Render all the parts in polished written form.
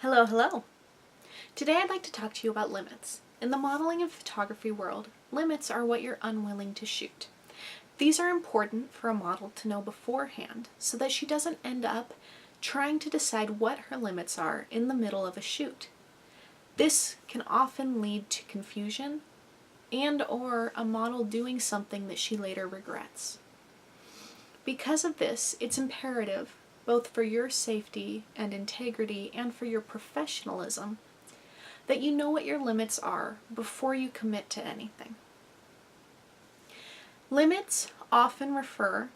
Hello, hello! Today I'd like to talk to you about limits. In the modeling and photography world, limits are what you're unwilling to shoot. These are important for a model to know beforehand so that she doesn't end up trying to decide what her limits are in the middle of a shoot. This can often lead to confusion and/or a model doing something that she later regrets. Because of this, it's imperative, both for your safety and integrity and for your professionalism, that you know what your limits are before you commit to anything. Limits often refer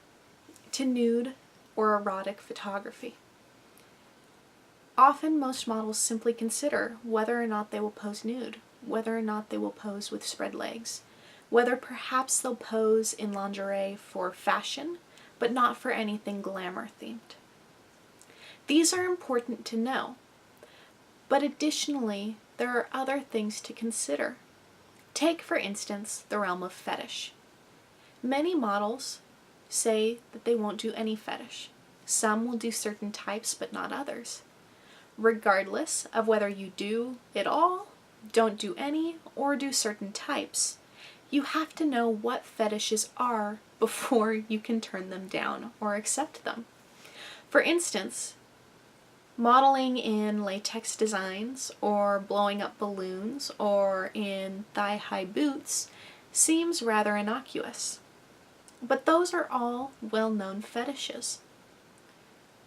to nude or erotic photography. Often most models simply consider whether or not they will pose nude, whether or not they will pose with spread legs, whether perhaps they'll pose in lingerie for fashion, but not for anything glamour themed. These are important to know, but additionally, there are other things to consider. Take, for instance, the realm of fetish. Many models say that they won't do any fetish. Some will do certain types, but not others. Regardless of whether you do it all, don't do any, or do certain types, you have to know what fetishes are before you can turn them down or accept them. For instance, modeling in latex designs or blowing up balloons or in thigh-high boots seems rather innocuous. But those are all well-known fetishes.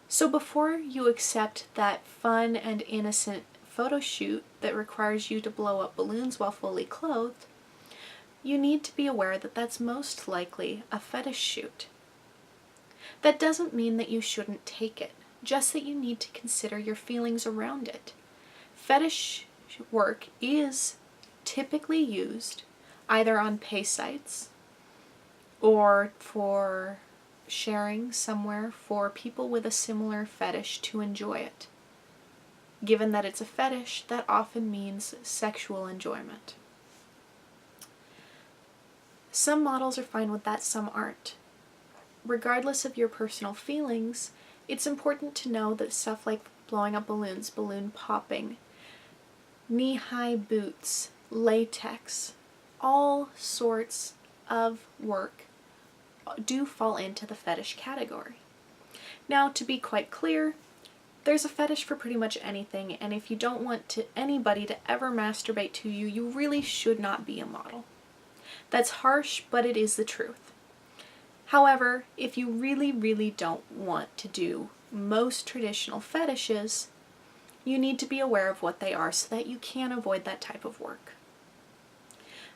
So before you accept that fun and innocent photo shoot that requires you to blow up balloons while fully clothed, you need to be aware that that's most likely a fetish shoot. That doesn't mean that you shouldn't take it, just that you need to consider your feelings around it. Fetish work is typically used either on pay sites or for sharing somewhere for people with a similar fetish to enjoy it. Given that it's a fetish, that often means sexual enjoyment. Some models are fine with that, some aren't. Regardless of your personal feelings, it's important to know that stuff like blowing up balloons, balloon popping, knee-high boots, latex, all sorts of work do fall into the fetish category. Now, to be quite clear, there's a fetish for pretty much anything, and if you don't want anybody to ever masturbate to you, you really should not be a model. That's harsh, but it is the truth. However, if you really don't want to do most traditional fetishes, you need to be aware of what they are so that you can avoid that type of work.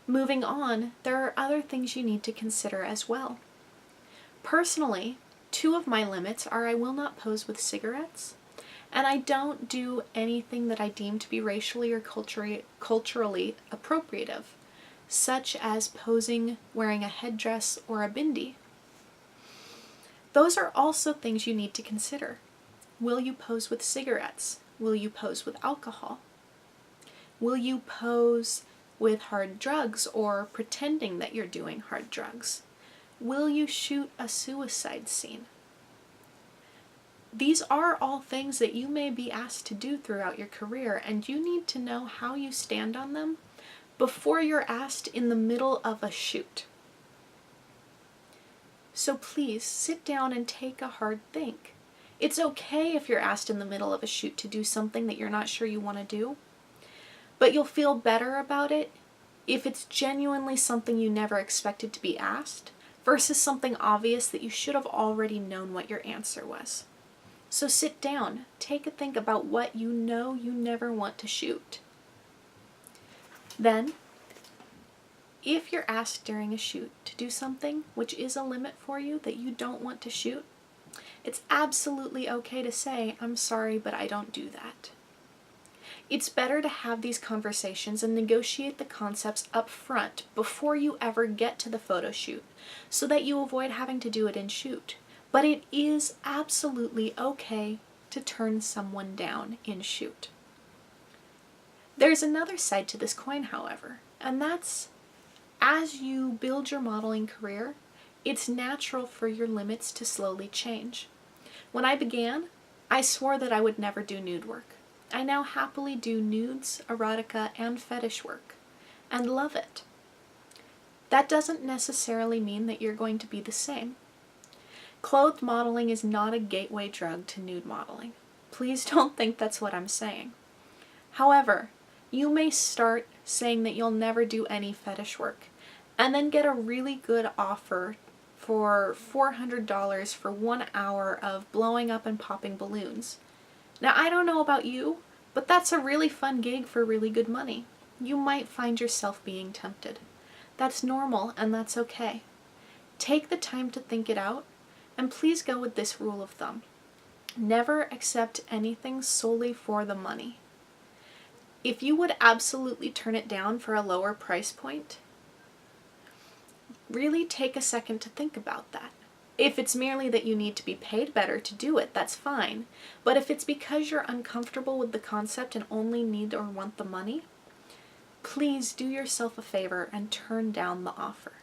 Moving on, there are other things you need to consider as well. Personally, 2 of my limits are I will not pose with cigarettes, and I don't do anything that I deem to be racially or culturally appropriative, such as posing wearing a headdress or a bindi. Those are also things you need to consider. Will you pose with cigarettes? Will you pose with alcohol? Will you pose with hard drugs or pretending that you're doing hard drugs? Will you shoot a suicide scene? These are all things that you may be asked to do throughout your career, and you need to know how you stand on them before you're asked in the middle of a shoot. So please sit down and take a hard think. It's okay if you're asked in the middle of a shoot to do something that you're not sure you want to do, but you'll feel better about it if it's genuinely something you never expected to be asked versus something obvious that you should have already known what your answer was. So sit down, take a think about what you know you never want to shoot. Then, if you're asked during a shoot to do something which is a limit for you that you don't want to shoot, it's absolutely okay to say, I'm sorry, but I don't do that. It's better to have these conversations and negotiate the concepts up front before you ever get to the photo shoot, so that you avoid having to do it in shoot. But it is absolutely okay to turn someone down in shoot. There's another side to this coin, however, and that's as you build your modeling career, it's natural for your limits to slowly change. When I began, I swore that I would never do nude work. I now happily do nudes, erotica, and fetish work, and love it. That doesn't necessarily mean that you're going to be the same. Clothed modeling is not a gateway drug to nude modeling. Please don't think that's what I'm saying. However, you may start saying that you'll never do any fetish work, and then get a really good offer for $400 for 1 hour of blowing up and popping balloons. Now, I don't know about you, but that's a really fun gig for really good money. You might find yourself being tempted. That's normal, and that's okay. Take the time to think it out, and please go with this rule of thumb. Never accept anything solely for the money. If you would absolutely turn it down for a lower price point, really take a second to think about that. If it's merely that you need to be paid better to do it, that's fine. But if it's because you're uncomfortable with the concept and only need or want the money, please do yourself a favor and turn down the offer.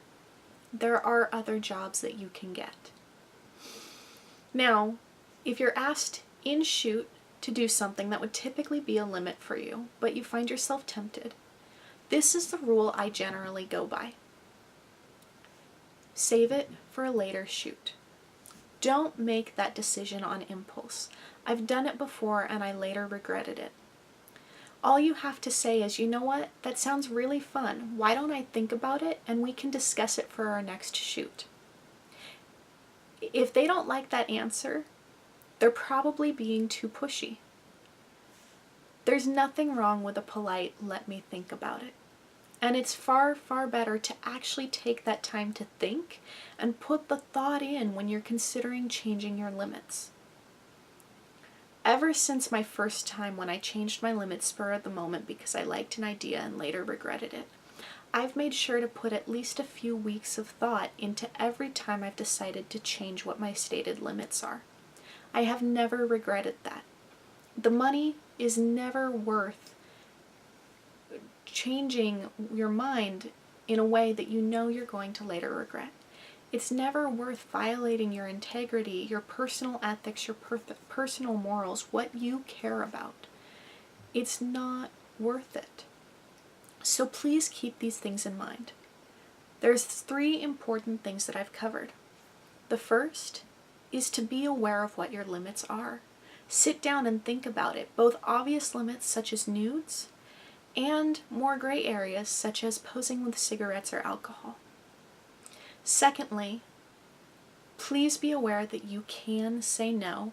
There are other jobs that you can get. Now, if you're asked in shoot to do something that would typically be a limit for you, but you find yourself tempted, this is the rule I generally go by. Save it for a later shoot. Don't make that decision on impulse. I've done it before and I later regretted it. All you have to say is, you know what, that sounds really fun. Why don't I think about it and we can discuss it for our next shoot? If they don't like that answer, they're probably being too pushy. There's nothing wrong with a polite, let me think about it. And it's far, far better to actually take that time to think and put the thought in when you're considering changing your limits. Ever since my first time when I changed my limits spur of the moment because I liked an idea and later regretted it, I've made sure to put at least a few weeks of thought into every time I've decided to change what my stated limits are. I have never regretted that. The money is never worth changing your mind in a way that you know you're going to later regret. It's never worth violating your integrity, your personal ethics, your personal morals, what you care about. It's not worth it. So please keep these things in mind. There's 3 important things that I've covered. The first is to be aware of what your limits are. Sit down and think about it, both obvious limits such as nudes and more gray areas such as posing with cigarettes or alcohol. Secondly, please be aware that you can say no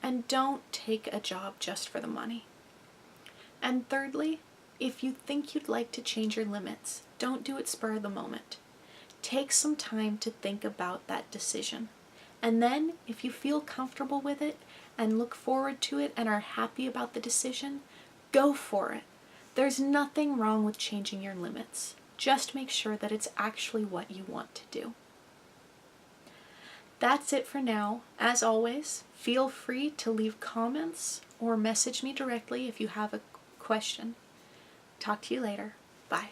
and don't take a job just for the money. And thirdly, if you think you'd like to change your limits, don't do it spur of the moment. Take some time to think about that decision. And then, if you feel comfortable with it and look forward to it and are happy about the decision, go for it. There's nothing wrong with changing your limits. Just make sure that it's actually what you want to do. That's it for now. As always, feel free to leave comments or message me directly if you have a question. Talk to you later. Bye.